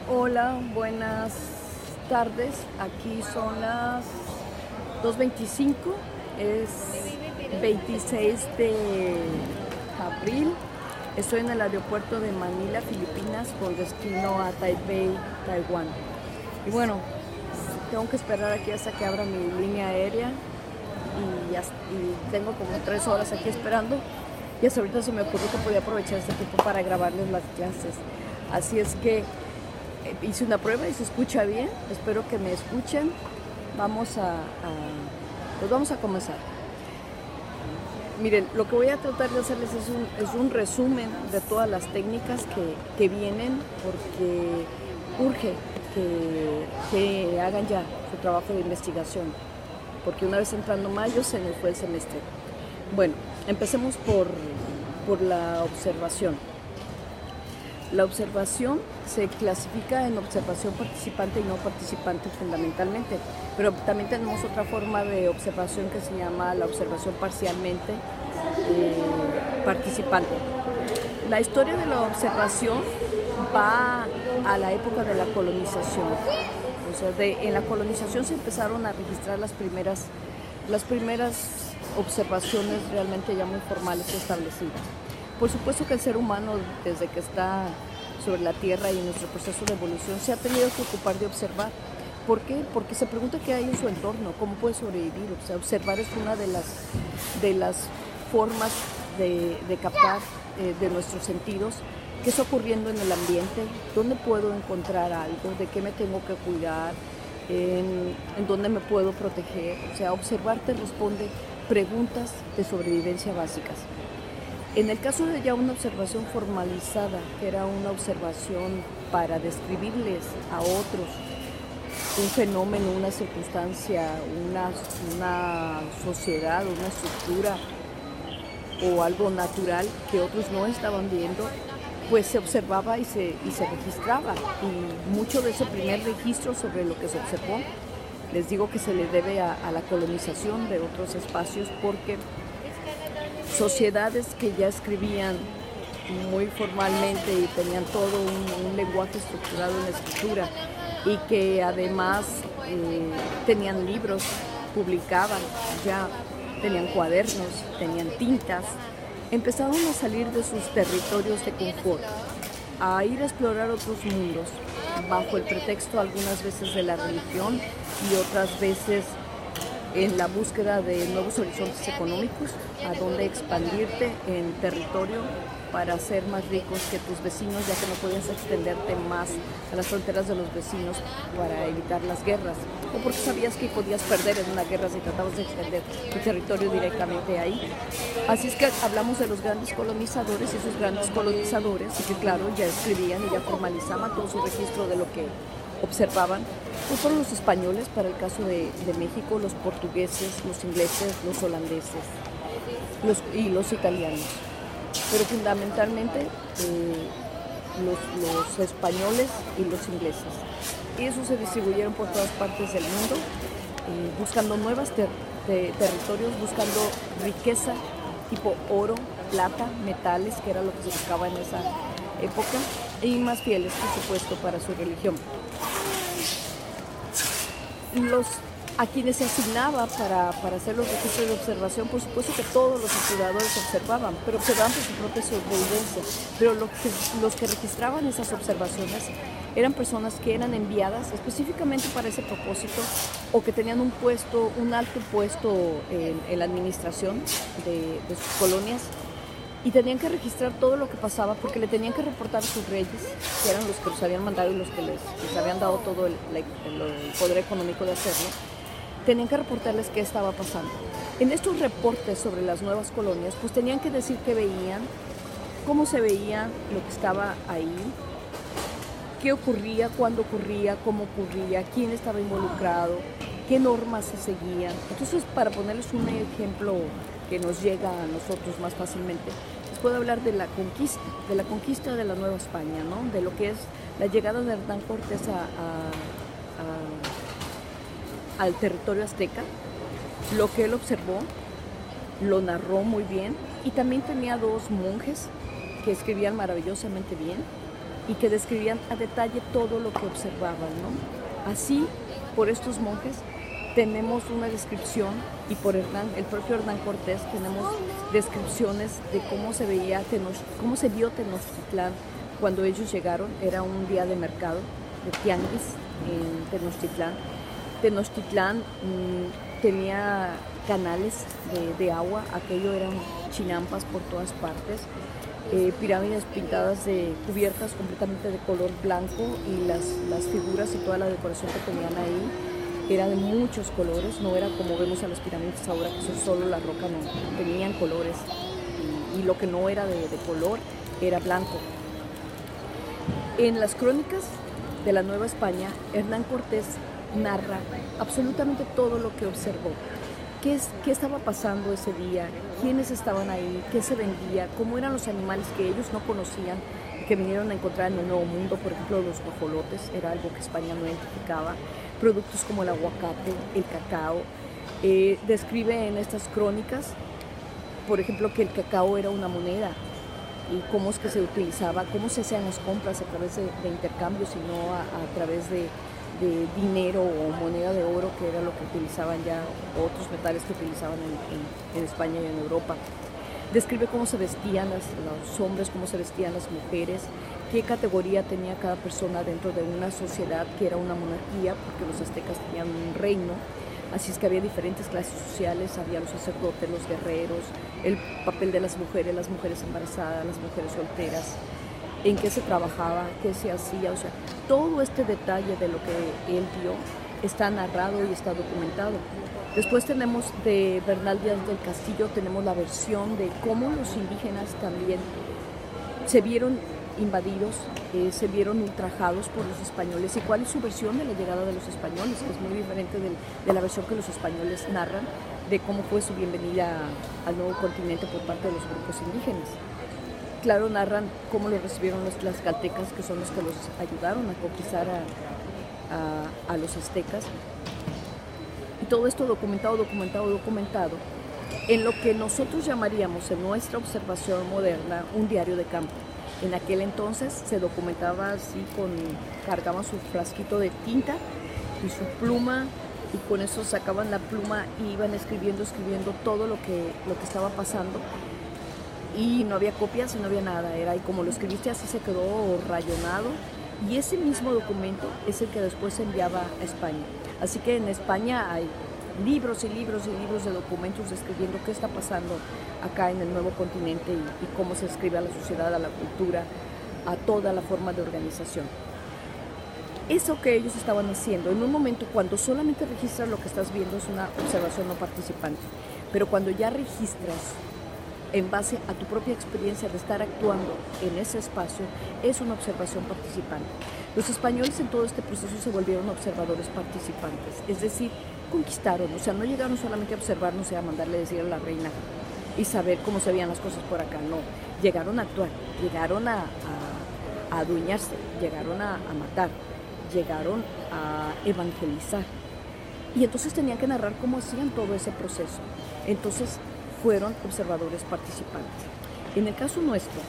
Hola, buenas tardes. Aquí son las 2:25, es 26 de abril. Estoy en el aeropuerto de Manila, Filipinas, con destino a Taipei, Taiwán. Y bueno, tengo que esperar aquí hasta que abra mi línea aérea y tengo como 3 horas aquí esperando. Y hasta ahorita se me ocurrió que podía aprovechar este tiempo para grabarles las clases. Así es que hice una prueba y se escucha bien. Espero que me escuchen. Pues vamos a comenzar. Miren, lo que voy a tratar de hacerles es un resumen de todas las técnicas que vienen, porque urge que hagan ya su trabajo de investigación, porque una vez entrando mayo se nos fue el semestre. Bueno, empecemos por la observación. La observación se clasifica en observación participante y no participante fundamentalmente, pero también tenemos otra forma de observación que se llama la observación parcialmente participante. La historia de la observación va a la época de la colonización. O sea, en la colonización se empezaron a registrar las primeras observaciones realmente ya muy formales y establecidas. Por supuesto que el ser humano, desde que está sobre la Tierra y en nuestro proceso de evolución, se ha tenido que ocupar de observar. ¿Por qué? Porque se pregunta qué hay en su entorno, cómo puede sobrevivir. O sea, observar es una de las formas de captar de nuestros sentidos qué está ocurriendo en el ambiente, dónde puedo encontrar algo, de qué me tengo que cuidar, en dónde me puedo proteger. O sea, observar te responde preguntas de sobrevivencia básicas. En el caso de ya una observación formalizada, que era una observación para describirles a otros un fenómeno, una circunstancia, una sociedad, una estructura o algo natural que otros no estaban viendo, pues se observaba y se registraba. Y mucho de ese primer registro sobre lo que se observó, les digo que se le debe a la colonización de otros espacios, porque sociedades que ya escribían muy formalmente y tenían todo un lenguaje estructurado en la escritura, y que además tenían libros, publicaban, ya tenían cuadernos, tenían tintas, empezaron a salir de sus territorios de confort, a ir a explorar otros mundos, bajo el pretexto algunas veces de la religión y otras veces en la búsqueda de nuevos horizontes económicos, a dónde expandirte en territorio para ser más ricos que tus vecinos, ya que no podías extenderte más a las fronteras de los vecinos para evitar las guerras, o porque sabías que podías perder en una guerra si tratabas de extender tu territorio directamente ahí. Así es que hablamos de los grandes colonizadores y esos grandes colonizadores, y que claro, ya escribían y ya formalizaban todo su registro de lo que observaban. Pues fueron los españoles, para el caso de México, los portugueses, los ingleses, los holandeses y los italianos. Pero fundamentalmente los españoles y los ingleses. Y esos se distribuyeron por todas partes del mundo, buscando nuevos territorios, buscando riqueza tipo oro, plata, metales, que era lo que se buscaba en esa época, y más fieles, por supuesto, para su religión. A quienes se asignaba para hacer los registros de observación, por supuesto que todos los observadores observaban, pero observaban por su propia sobrevivencia. Pero los que registraban esas observaciones eran personas que eran enviadas específicamente para ese propósito, o que tenían un alto puesto en la administración de sus colonias, y tenían que registrar todo lo que pasaba, porque le tenían que reportar a sus reyes, que eran los que los habían mandado y los que les habían dado todo el poder económico de hacerlo. Tenían que reportarles qué estaba pasando. En estos reportes sobre las nuevas colonias, pues tenían que decir qué veían, cómo se veía lo que estaba ahí, qué ocurría, cuándo ocurría, cómo ocurría, quién estaba involucrado, qué normas se seguían. Entonces, para ponerles un ejemplo que nos llega a nosotros más fácilmente, les puedo hablar de la conquista de la Nueva España, ¿no? De lo que es la llegada de Hernán Cortés al territorio azteca, lo que él observó, lo narró muy bien, y también tenía 2 monjes que escribían maravillosamente bien, y que describían a detalle todo lo que observaban, ¿no? Así, por estos monjes tenemos una descripción, y por el propio Hernán Cortés tenemos descripciones de cómo se veía cómo se vio Tenochtitlán cuando ellos llegaron. Era un día de mercado, de tianguis en Tenochtitlán. Tenochtitlán tenía canales de agua, aquello eran chinampas por todas partes, pirámides pintadas cubiertas completamente de color blanco, y las figuras y toda la decoración que tenían ahí era de muchos colores, no era como vemos a las pirámides ahora que son solo la roca, no, tenían colores, y lo que no era de color era blanco. En las crónicas de la Nueva España, Hernán Cortés narra absolutamente todo lo que observó. ¿Qué estaba pasando ese día? ¿Quiénes estaban ahí? ¿Qué se vendía? ¿Cómo eran los animales que ellos no conocían y que vinieron a encontrar en el Nuevo Mundo? Por ejemplo, los guajolotes, era algo que España no identificaba. Productos como el aguacate, el cacao. Describe en estas crónicas, por ejemplo, que el cacao era una moneda, y cómo es que se utilizaba, cómo se hacían las compras a través de intercambios y no a través de dinero o moneda de oro, que era lo que utilizaban ya otros metales que utilizaban en España y en Europa. Describe cómo se vestían los hombres, cómo se vestían las mujeres, qué categoría tenía cada persona dentro de una sociedad que era una monarquía, porque los aztecas tenían un reino. Así es que había diferentes clases sociales, había los sacerdotes, los guerreros, el papel de las mujeres embarazadas, las mujeres solteras, en qué se trabajaba, qué se hacía, o sea, todo este detalle de lo que él vio está narrado y está documentado. Después tenemos de Bernal Díaz del Castillo, tenemos la versión de cómo los indígenas también se vieron invadidos, se vieron ultrajados por los españoles, y cuál es su versión de la llegada de los españoles, que es muy diferente de la versión que los españoles narran de cómo fue su bienvenida al nuevo continente por parte de los grupos indígenas. Claro, narran cómo lo recibieron los tlaxcaltecas, que son los que los ayudaron a conquistar a los aztecas. Y todo esto documentado en lo que nosotros llamaríamos en nuestra observación moderna un diario de campo. En aquel entonces se documentaba así, cargaban su frasquito de tinta y su pluma, y con eso sacaban la pluma y iban escribiendo todo lo que estaba pasando. Y no había copias y no había nada, era y como lo escribiste así se quedó rayonado, y ese mismo documento es el que después se enviaba a España. Así que en España hay libros y libros y libros de documentos describiendo qué está pasando acá en el nuevo continente y cómo se escribe a la sociedad, a la cultura, a toda la forma de organización. Eso que ellos estaban haciendo, en un momento cuando solamente registras lo que estás viendo, es una observación no participante, pero cuando ya registras en base a tu propia experiencia de estar actuando en ese espacio, es una observación participante. Los españoles en todo este proceso se volvieron observadores participantes, es decir, conquistaron, o sea, no llegaron solamente a observar, no sé, a mandarle decir a la reina y saber cómo se veían las cosas por acá, no, llegaron a actuar, llegaron a adueñarse, llegaron a matar, llegaron a evangelizar, y entonces tenían que narrar cómo hacían todo ese proceso. Entonces fueron observadores participantes. En el caso nuestro,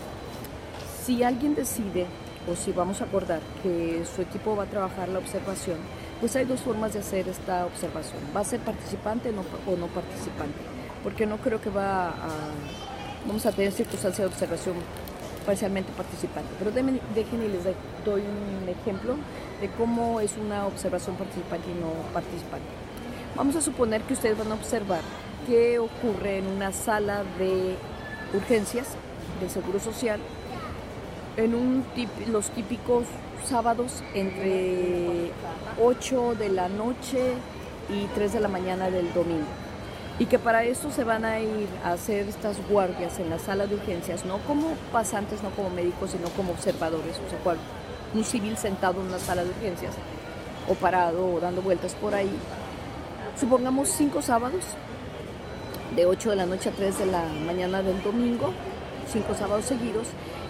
si alguien decide, o si vamos a acordar que su equipo va a trabajar la observación, pues hay dos formas de hacer esta observación. Va a ser participante o no participante, porque no creo que vamos a tener circunstancias de observación parcialmente participante. Pero déjenme y les doy un ejemplo de cómo es una observación participante y no participante. Vamos a suponer que ustedes van a observar qué ocurre en una sala de urgencias del Seguro Social en los típicos sábados entre 8 de la noche y 3 de la mañana del domingo. Y que para esto se van a ir a hacer estas guardias en la sala de urgencias, no como pasantes, no como médicos, sino como observadores, o sea, un civil sentado en una sala de urgencias, o parado, o dando vueltas por ahí. Supongamos 5 sábados, de 8 de la noche a 3 de la mañana del domingo, 5 sábados seguidos,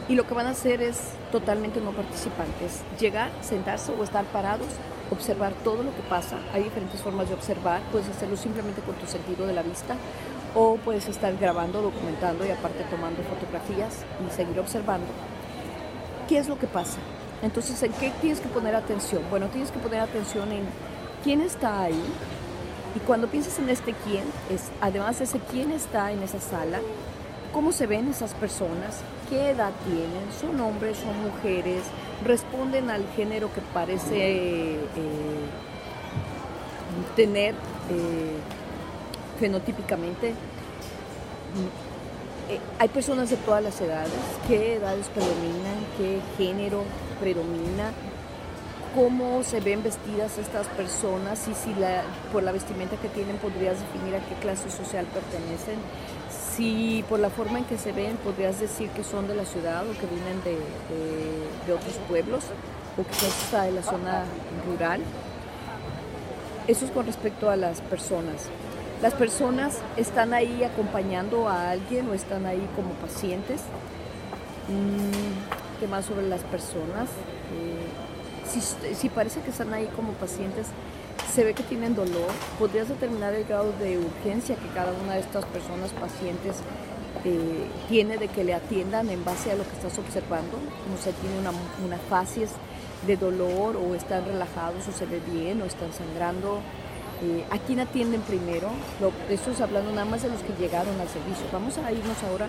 y lo que van a hacer es totalmente no participantes, llegar, sentarse o estar parados, observar todo lo que pasa. Hay diferentes formas de observar, puedes hacerlo simplemente con tu sentido de la vista, o puedes estar grabando, documentando y aparte tomando fotografías y seguir observando. ¿Qué es lo que pasa? Entonces, ¿en qué tienes que poner atención? Bueno, tienes que poner atención en quién está ahí. Y cuando piensas en este quién, además de ese quién está en esa sala, cómo se ven esas personas, qué edad tienen, son hombres, son mujeres, responden al género que parece tener fenotípicamente. Hay personas de todas las edades, qué edades predominan, qué género predomina, cómo se ven vestidas estas personas y si por la vestimenta que tienen podrías definir a qué clase social pertenecen, si por la forma en que se ven podrías decir que son de la ciudad o que vienen de otros pueblos o quizás está de la zona rural. Eso es con respecto a las personas. Las personas están ahí acompañando a alguien o están ahí como pacientes. ¿Qué más sobre las personas? Si parece que están ahí como pacientes, se ve que tienen dolor, podrías determinar el grado de urgencia que cada una de estas personas pacientes tiene de que le atiendan en base a lo que estás observando, como si tiene una facies de dolor o están relajados o se ve bien o están sangrando. ¿A quién atienden primero? Esto es hablando nada más de los que llegaron al servicio. Vamos a irnos ahora,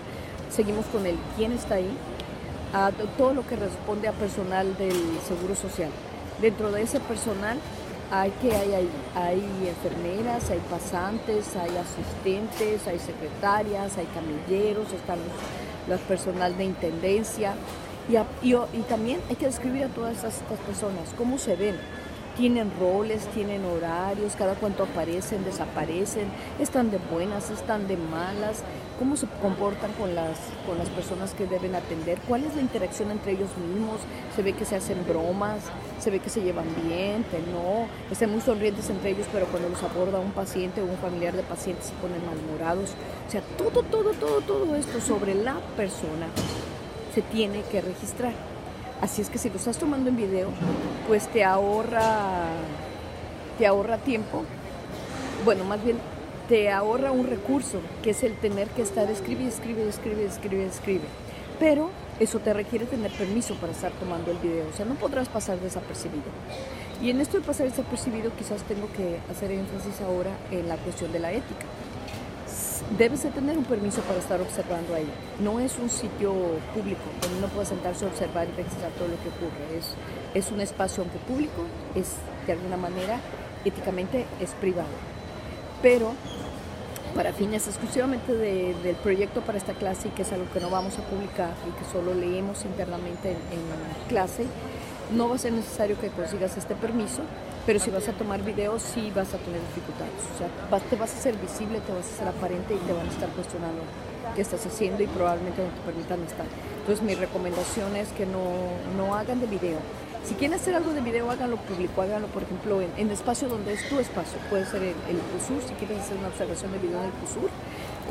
seguimos con el quién está ahí, a todo lo que responde a personal del Seguro Social. Dentro de ese personal hay enfermeras, hay pasantes, hay asistentes, hay secretarias, hay camilleros, están los personal de intendencia y también hay que describir a todas estas personas, cómo se ven. Tienen roles, tienen horarios, cada cuánto aparecen, desaparecen, están de buenas, están de malas, cómo se comportan con las personas que deben atender, cuál es la interacción entre ellos mismos, se ve que se hacen bromas, se ve que se llevan bien, que no, están muy sonrientes entre ellos, pero cuando los aborda un paciente o un familiar de paciente se ponen malhumorados. O sea, todo esto sobre la persona se tiene que registrar. Así es que si lo estás tomando en video, pues te ahorra tiempo, bueno, más bien te ahorra un recurso, que es el tener que estar escribe. Pero eso te requiere tener permiso para estar tomando el video, o sea, no podrás pasar desapercibido. Y en esto de pasar desapercibido, quizás tengo que hacer énfasis ahora en la cuestión de la ética. Debes de tener un permiso para estar observando ahí. No es un sitio público donde uno puede sentarse a observar y registrar todo lo que ocurre. Es un espacio, aunque público, es de alguna manera, éticamente, es privado. Pero para fines exclusivamente del proyecto para esta clase, y que es algo que no vamos a publicar y que solo leemos internamente en clase, no va a ser necesario que consigas este permiso, pero si vas a tomar videos sí vas a tener dificultades. O sea, te vas a hacer visible, te vas a hacer aparente y te van a estar cuestionando qué estás haciendo y probablemente no te permitan estar. Entonces mi recomendación es que no hagan de video. Si quieren hacer algo de video, háganlo público, háganlo por ejemplo en el espacio donde es tu espacio. Puede ser el CUSUR, si quieres hacer una observación de video en el CUSUR,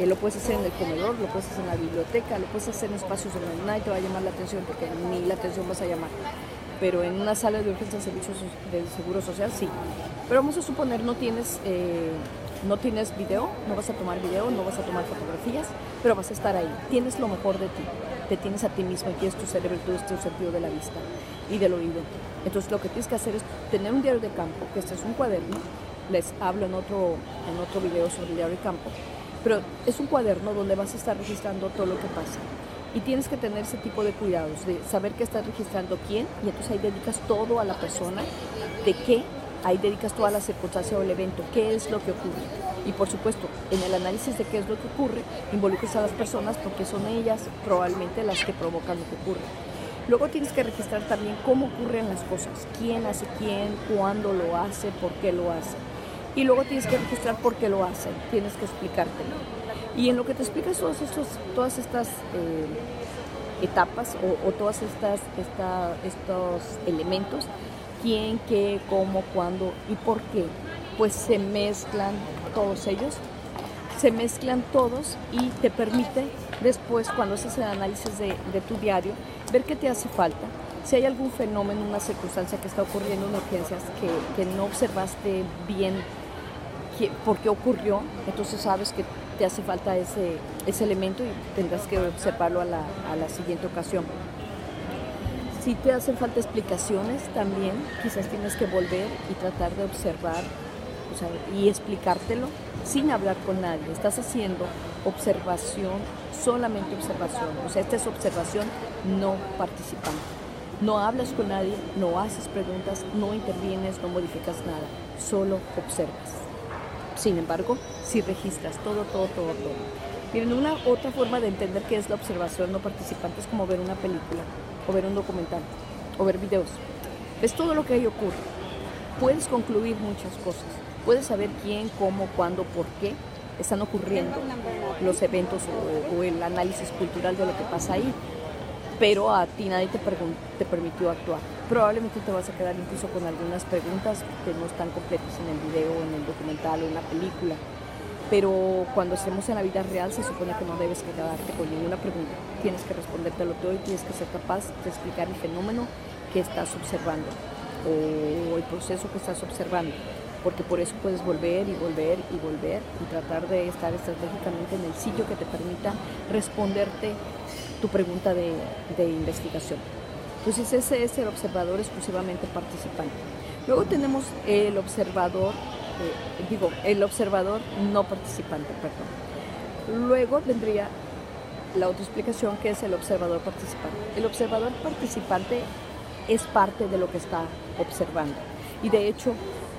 lo puedes hacer en el comedor, lo puedes hacer en la biblioteca, lo puedes hacer en espacios donde nadie te va a llamar la atención porque ni la atención vas a llamar. Pero en una sala de urgencia de servicios del Seguro Social sí. Pero vamos a suponer no tienes video, no vas a tomar video, no vas a tomar fotografías, pero vas a estar ahí. Tienes lo mejor de ti, te tienes a ti mismo y tienes tu cerebro y todo este sentido de la vista y del oído. Entonces lo que tienes que hacer es tener un diario de campo, que este es un cuaderno. Les hablo en otro video sobre el diario de campo, pero es un cuaderno donde vas a estar registrando todo lo que pasa. Y tienes que tener ese tipo de cuidados, de saber que estás registrando quién, y entonces ahí dedicas todo a la persona, de qué, ahí dedicas toda la circunstancia o el evento, qué es lo que ocurre. Y por supuesto, en el análisis de qué es lo que ocurre, involucras a las personas porque son ellas probablemente las que provocan lo que ocurre. Luego tienes que registrar también cómo ocurren las cosas, quién hace quién, cuándo lo hace, por qué lo hace. Y luego tienes que registrar por qué lo hacen, tienes que explicártelo. Y en lo que te explicas todas estas etapas o todos estos elementos, quién, qué, cómo, cuándo y por qué, pues se mezclan todos ellos, y te permite después, cuando haces el análisis de tu diario, ver qué te hace falta. Si hay algún fenómeno, una circunstancia que está ocurriendo en urgencias que no observaste bien por qué ocurrió, entonces sabes que te hace falta ese elemento y tendrás que observarlo a la siguiente ocasión. Si te hacen falta explicaciones también, quizás tienes que volver y tratar de observar, o sea, y explicártelo sin hablar con nadie. Estás haciendo observación, solamente observación. O sea, esta es observación no participante. No hablas con nadie, no haces preguntas, no intervienes, no modificas nada, solo observas. Sin embargo, si registras todo. Miren, una otra forma de entender qué es la observación no participante es como ver una película, o ver un documental, o ver videos. Ves todo lo que ahí ocurre. Puedes concluir muchas cosas. Puedes saber quién, cómo, cuándo, por qué están ocurriendo los eventos o el análisis cultural de lo que pasa ahí. Pero a ti nadie te permitió actuar. Probablemente te vas a quedar incluso con algunas preguntas que no están completas en el video, en el documental o en la película. Pero cuando estemos en la vida real se supone que no debes quedarte con ninguna pregunta. Tienes que respondértelo todo y tienes que ser capaz de explicar el fenómeno que estás observando o el proceso que estás observando. Porque por eso puedes volver y tratar de estar estratégicamente en el sitio que te permita responderte tu pregunta de investigación. Entonces ese es el observador exclusivamente participante. Luego tenemos el observador no participante, perdón. Luego vendría la otra explicación, que es el observador participante. El observador participante es parte de lo que está observando. Y de hecho,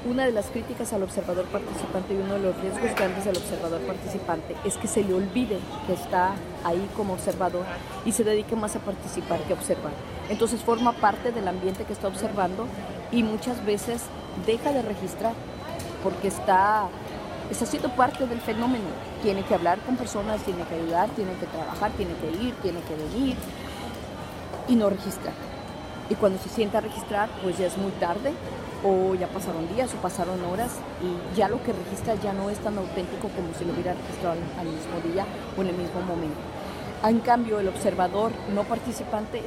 una de las críticas al observador participante y uno de los riesgos grandes del observador participante es que se le olvide que está ahí como observador y se dedique más a participar que a observar. Entonces forma parte del ambiente que está observando y muchas veces deja de registrar porque está siendo parte del fenómeno. Tiene que hablar con personas, tiene que ayudar, tiene que trabajar, tiene que ir, tiene que venir y no registra. Y cuando se sienta a registrar, pues ya es muy tarde, o ya pasaron días o pasaron horas y ya lo que registra ya no es tan auténtico como si lo hubiera registrado al mismo día o en el mismo momento. En cambio, el observador no participante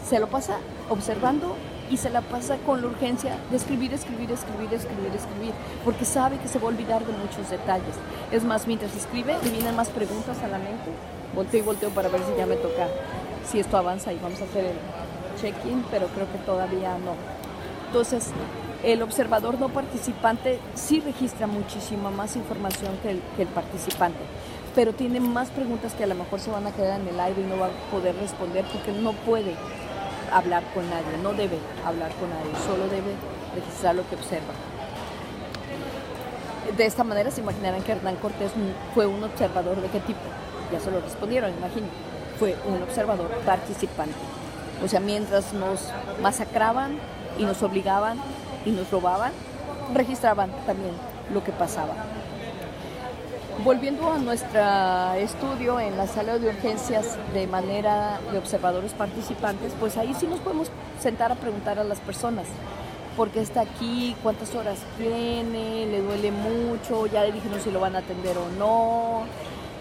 se lo pasa observando y se la pasa con la urgencia de escribir, porque sabe que se va a olvidar de muchos detalles. Es más, mientras escribe, le vienen más preguntas a la mente. Volteo para ver si ya me toca, si esto avanza y vamos a hacer el check-in, pero creo que todavía no. Entonces, el observador no participante sí registra muchísima más información que el participante, pero tiene más preguntas que a lo mejor se van a quedar en el aire y no va a poder responder porque no puede hablar con nadie, no debe hablar con nadie, solo debe registrar lo que observa. De esta manera se imaginarán que Hernán Cortés fue un observador ¿de qué tipo? Ya se lo respondieron, imagino. Fue un observador participante. O sea, mientras nos masacraban y nos obligaban y nos robaban, registraban también lo que pasaba. Volviendo a nuestro estudio en la sala de urgencias de manera de observadores participantes, pues ahí sí nos podemos sentar a preguntar a las personas por qué está aquí, cuántas horas tiene, le duele mucho, ya le dijeron si lo van a atender o no,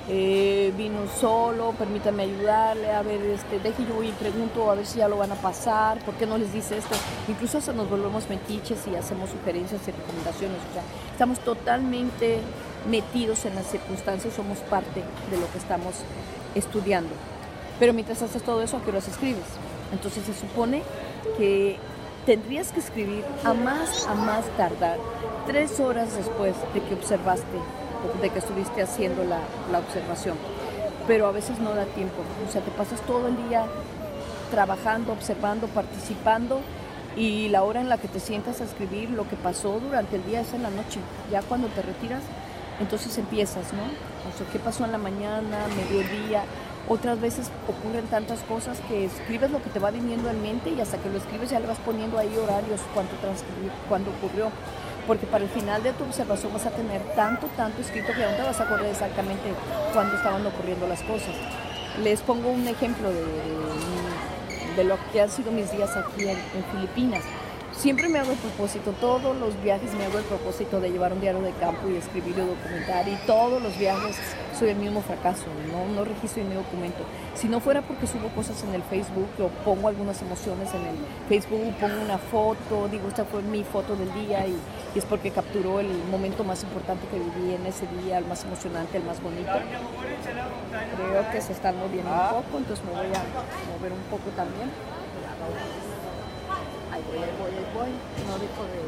vino solo, permítame ayudarle, a ver, deje yo y pregunto a ver si ya lo van a pasar, por qué no les dice esto. Incluso hasta nos volvemos metiches y hacemos sugerencias y recomendaciones. O sea, estamos totalmente metidos en las circunstancias, somos parte de lo que estamos estudiando. Pero mientras haces todo eso, ¿a qué horas escribes? Entonces se supone que tendrías que escribir a más tardar 3 horas después de que observaste, de que estuviste haciendo la observación. Pero a veces no da tiempo, o sea, te pasas todo el día trabajando, observando, participando, y la hora en la que te sientas a escribir lo que pasó durante el día es en la noche. Ya cuando te retiras, entonces empiezas, ¿no? O sea, ¿qué pasó en la mañana, mediodía? Otras veces ocurren tantas cosas que escribes lo que te va viniendo en mente y hasta que lo escribes ya le vas poniendo ahí horarios, cuánto ocurrió. Porque para el final de tu observación vas a tener tanto escrito que aún te vas a acordar exactamente cuándo estaban ocurriendo las cosas. Les pongo un ejemplo de lo que han sido mis días aquí en Filipinas. Siempre me hago el propósito, todos los viajes me hago el propósito de llevar un diario de campo y escribirlo y documentar, y todos los viajes soy el mismo fracaso, no registro ni documento. Si no fuera porque subo cosas en el Facebook o pongo algunas emociones en el Facebook, pongo una foto, digo esta fue mi foto del día y es porque capturó el momento más importante que viví en ese día, el más emocionante, el más bonito. Creo que se están moviendo un poco, entonces me voy a mover un poco también. ahí voy. No dejo de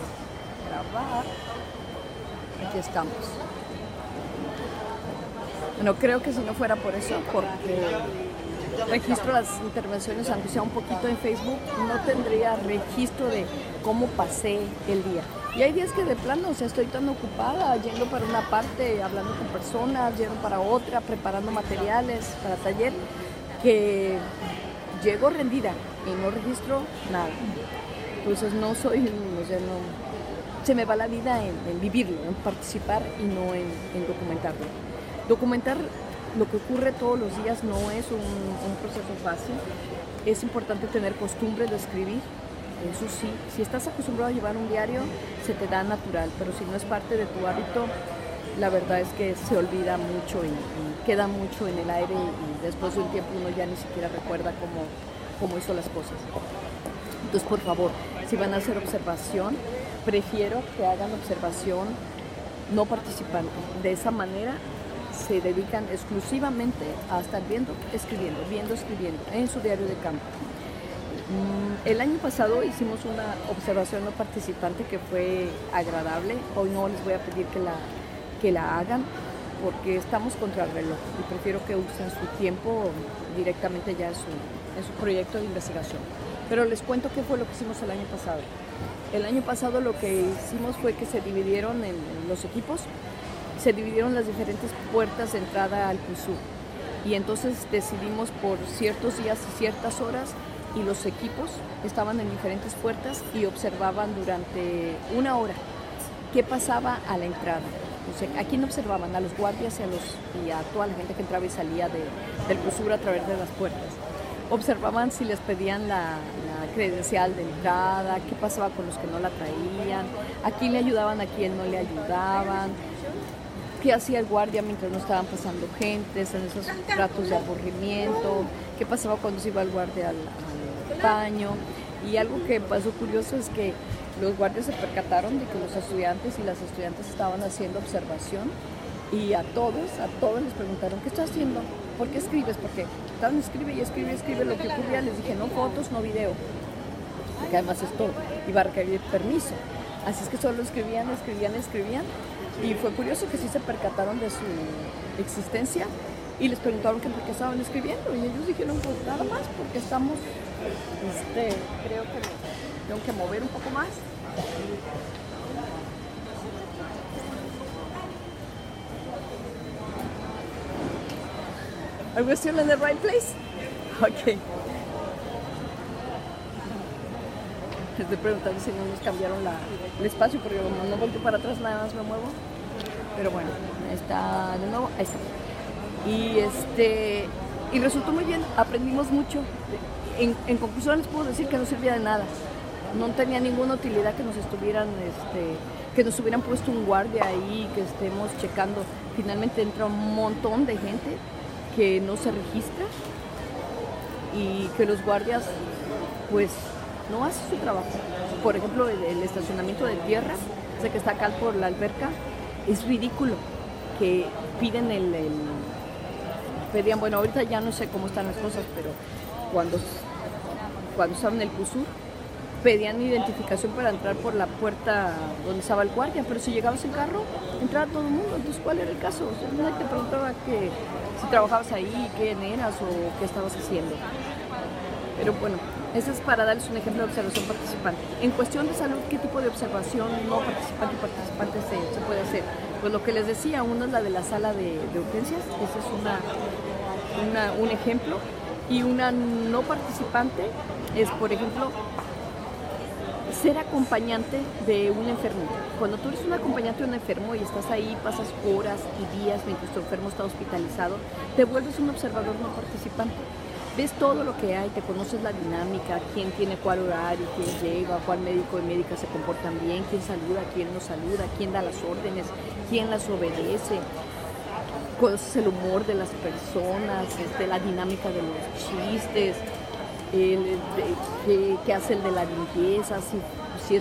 grabar. Aquí estamos. Bueno, creo que si no fuera por eso, porque registro las intervenciones, aunque sea un poquito en Facebook, no tendría registro de cómo pasé el día. Y hay días que de plano, o sea, estoy tan ocupada, yendo para una parte, hablando con personas, yendo para otra, preparando materiales para taller, que llego rendida y no registro nada. Entonces no soy, o sea, no, se me va la vida en vivirlo, en participar y no en documentarlo. Documentar lo que ocurre todos los días no es un proceso fácil. Es importante tener costumbre de escribir. Eso sí, si estás acostumbrado a llevar un diario, se te da natural, pero si no es parte de tu hábito, la verdad es que se olvida mucho y queda mucho en el aire y después de un tiempo uno ya ni siquiera recuerda cómo hizo las cosas. Entonces, por favor, si van a hacer observación, prefiero que hagan observación no participante. De esa manera se dedican exclusivamente a estar viendo, escribiendo en su diario de campo. El año pasado hicimos una observación no participante que fue agradable. Hoy no les voy a pedir que la hagan porque estamos contra el reloj y prefiero que usen su tiempo directamente ya en su proyecto de investigación. Pero les cuento qué fue lo que hicimos el año pasado. El año pasado lo que hicimos fue que se dividieron en los equipos, se dividieron las diferentes puertas de entrada al CUSUR y entonces decidimos por ciertos días y ciertas horas y los equipos estaban en diferentes puertas y observaban durante una hora qué pasaba a la entrada. O sea, ¿a quién observaban? A los guardias y a toda la gente que entraba y salía del CUSUR a través de las puertas. Observaban si les pedían la credencial de entrada, qué pasaba con los que no la traían, a quién le ayudaban, a quién no le ayudaban, qué hacía el guardia mientras no estaban pasando gentes en esos ratos de aburrimiento, qué pasaba cuando se iba el guardia al baño. Y algo que pasó curioso es que los guardias se percataron de que los estudiantes y las estudiantes estaban haciendo observación y a todos les preguntaron, ¿qué estás haciendo? ¿Por qué escribes? Porque estaban escribe lo que ocurría. Les dije, no fotos, no video, porque además esto iba a requerir permiso. Así es que solo escribían y fue curioso que sí se percataron de su existencia y les preguntaron que por qué estaban escribiendo y ellos dijeron, pues nada más porque estamos, creo que tengo que mover un poco más. Are we still in the right place? Okay. Estoy preguntando si no nos cambiaron el espacio porque como no volteo para atrás nada más me muevo. Pero bueno, está de nuevo, ahí está. Y resultó muy bien, aprendimos mucho. En conclusión les puedo decir que no servía de nada. No tenía ninguna utilidad que nos hubieran puesto un guardia ahí, que estemos checando. Finalmente entra un montón de gente que no se registra y que los guardias pues no hacen su trabajo. Por ejemplo, el estacionamiento de tierra, ese que está acá por la alberca, es ridículo que pedían, bueno, ahorita ya no sé cómo están las cosas, pero cuando estaban en el CUSUR pedían identificación para entrar por la puerta donde estaba el guardia, pero si llegabas en carro, entraba todo el mundo. Entonces, ¿cuál era el caso? O sea, nadie te preguntaba si trabajabas ahí, quién eras o qué estabas haciendo. Pero bueno, eso es para darles un ejemplo de observación participante. En cuestión de salud, ¿qué tipo de observación no participante y participante se puede hacer? Pues lo que les decía, una es la de la sala de urgencias, ese es un ejemplo. Y una no participante es, por ejemplo, ser acompañante de un enfermo. Cuando tú eres un acompañante de un enfermo y estás ahí, pasas horas y días mientras tu enfermo está hospitalizado, te vuelves un observador no participante. Ves todo lo que hay, te conoces la dinámica, quién tiene cuál horario, quién llega, cuál médico y médica se comportan bien, quién saluda, quién no saluda, quién da las órdenes, quién las obedece, cuál es el humor de las personas, la dinámica de los chistes, qué hace el de la limpieza, si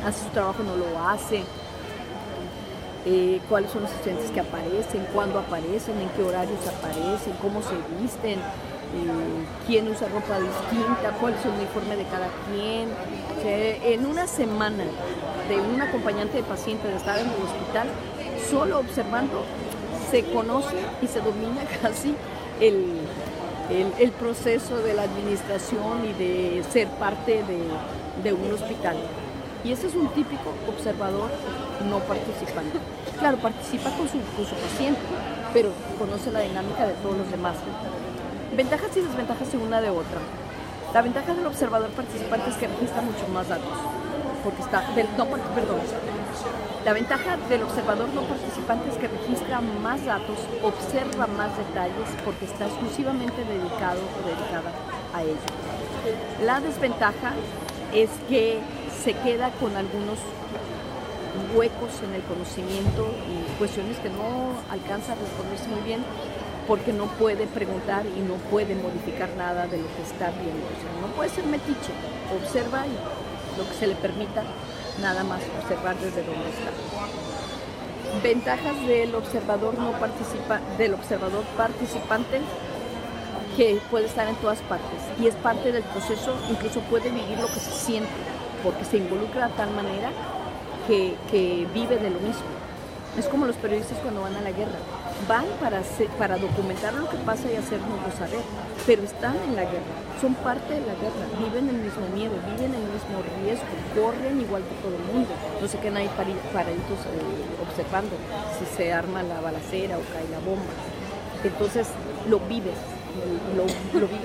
hace su trabajo o no lo hace, cuáles son los estudiantes que aparecen, cuándo aparecen, en qué horarios aparecen, cómo se visten, quién usa ropa distinta, cuál es el uniforme de cada quien. O sea, en una semana de un acompañante de paciente de estar en el hospital, solo observando, se conoce y se domina casi el proceso de la administración y de ser parte de un hospital. Y ese es un típico observador no participante. Claro, participa con su paciente, pero conoce la dinámica de todos los demás. Ventajas y desventajas de una de otra. La ventaja del observador participante es que registra muchos más datos, porque La ventaja del observador no participante es que registra más datos, observa más detalles, porque está exclusivamente dedicado o dedicada a ello. La desventaja es que se queda con algunos huecos en el conocimiento y cuestiones que no alcanza a responderse muy bien, porque no puede preguntar y no puede modificar nada de lo que está viendo. O sea, no puede ser metiche, observa y lo que se le permita, nada más observar desde donde está. Ventajas del observador participante, que puede estar en todas partes y es parte del proceso, incluso puede vivir lo que se siente, porque se involucra de tal manera que vive de lo mismo. Es como los periodistas cuando van a la guerra. Van para documentar lo que pasa y hacernoslo saber, pero están en la guerra, son parte de la guerra, viven el mismo miedo, viven el mismo riesgo, corren igual que todo el mundo, no se quedan ahí paraditos observando si se arma la balacera o cae la bomba. Entonces lo vives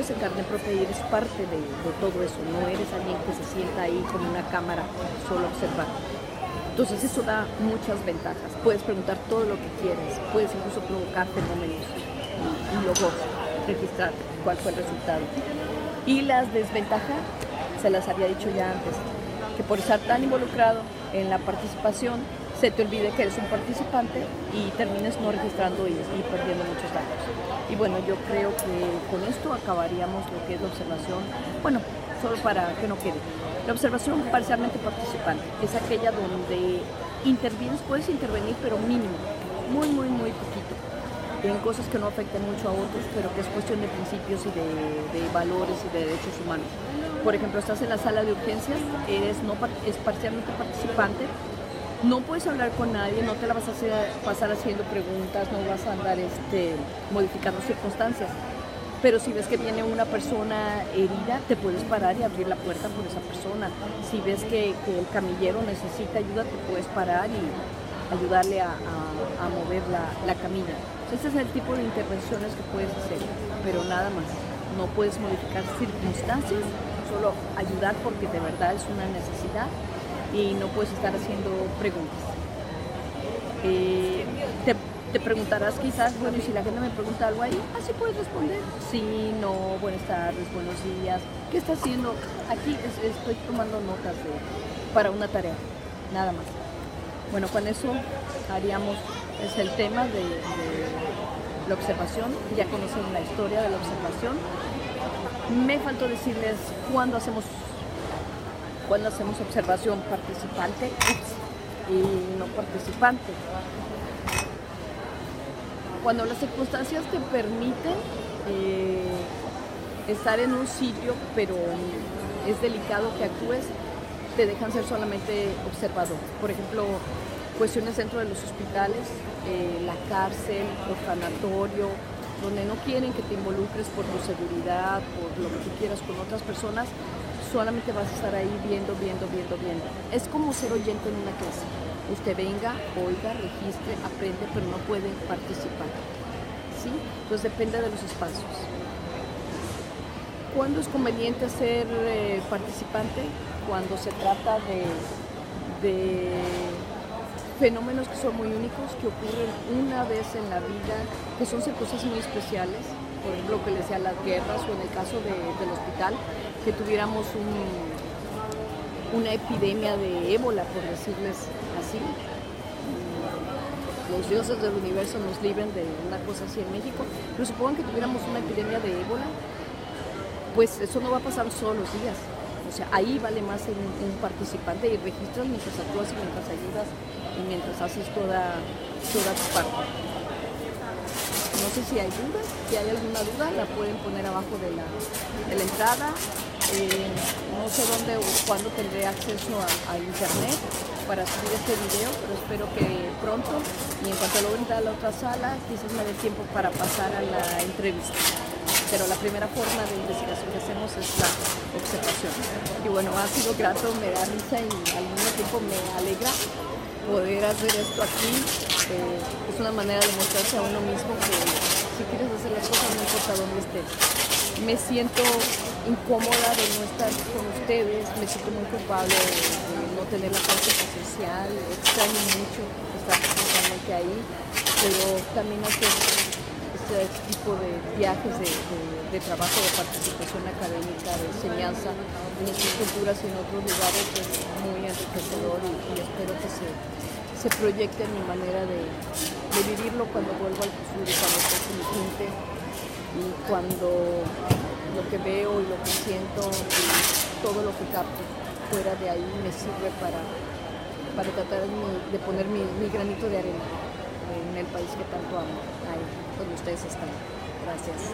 en carne propia y eres parte de todo eso, no eres alguien que se sienta ahí como una cámara solo observando. Entonces eso da muchas ventajas. Puedes preguntar todo lo que quieras, puedes incluso provocar fenómenos y luego registrar cuál fue el resultado. Y las desventajas, se las había dicho ya antes, que por estar tan involucrado en la participación, se te olvide que eres un participante y termines no registrando y perdiendo muchos datos. Y bueno, yo creo que con esto acabaríamos lo que es la observación. Bueno, solo para que no quede. La observación parcialmente participante es aquella donde intervienes, puedes intervenir, pero mínimo, muy poquito, en cosas que no afecten mucho a otros, pero que es cuestión de principios y de valores y de derechos humanos. Por ejemplo, estás en la sala de urgencias, es parcialmente participante, no puedes hablar con nadie, no te la vas a pasar haciendo preguntas, no vas a andar modificando circunstancias. Pero si ves que viene una persona herida, te puedes parar y abrir la puerta por esa persona. Si ves que el camillero necesita ayuda, te puedes parar y ayudarle a mover la camilla. Ese es el tipo de intervenciones que puedes hacer, pero nada más. No puedes modificar circunstancias, solo ayudar porque de verdad es una necesidad y no puedes estar haciendo preguntas. Te preguntarás quizás, bueno, y si la gente me pregunta algo ahí, así puedes responder. Sí, no, buenas tardes, buenos días. ¿Qué está haciendo? Aquí estoy tomando notas para una tarea, nada más. Bueno, con eso haríamos el tema de la observación. Ya conocen la historia de la observación. Me faltó decirles cuándo hacemos observación participante y no participante. Cuando las circunstancias te permiten estar en un sitio, pero es delicado que actúes, te dejan ser solamente observador. Por ejemplo, cuestiones dentro de los hospitales, la cárcel, orfanatorio, donde no quieren que te involucres por tu seguridad, por lo que tú quieras con otras personas, solamente vas a estar ahí viendo. Es como ser oyente en una clase. Usted venga, oiga, registre, aprende, pero no puede participar. ¿Sí? Entonces depende de los espacios. ¿Cuándo es conveniente ser participante? Cuando se trata de fenómenos que son muy únicos, que ocurren una vez en la vida, que son cosas muy especiales, por ejemplo, que les decía las guerras o en el caso del hospital, que tuviéramos una epidemia de ébola, por decirles así. Los dioses del universo nos libren de una cosa así en México, pero supongan que tuviéramos una epidemia de ébola, pues eso no va a pasar solo los días. O sea, ahí vale más un participante y registras mientras actúas y mientras ayudas y mientras haces toda tu parte. No sé si hay dudas, si hay alguna duda la pueden poner abajo de la entrada. No sé dónde o cuándo tendré acceso a internet para subir este video, pero espero que pronto, y en cuanto logre entrar a la otra sala, quizás me dé tiempo para pasar a la entrevista. Pero la primera forma de investigación que hacemos es la observación. Y bueno, ha sido grato, me da risa y al mismo tiempo me alegra poder hacer esto aquí. Es una manera de mostrarse a uno mismo que si quieres hacer las cosas no importa dónde estés. Me siento incómoda de no estar con ustedes, me siento muy culpable de no tener la parte presencial, extraño mucho estar presencialmente ahí, pero también hacer este tipo de viajes de trabajo, de participación académica, de enseñanza en otras culturas y en otros lugares es muy enriquecedor y espero que se proyecte en mi manera de vivirlo cuando vuelvo al sur y cuando estoy con mi gente y cuando lo que veo y lo que siento y todo lo que capto fuera de ahí me sirve para tratar de poner mi granito de arena en el país que tanto amo, ahí donde ustedes están. Gracias.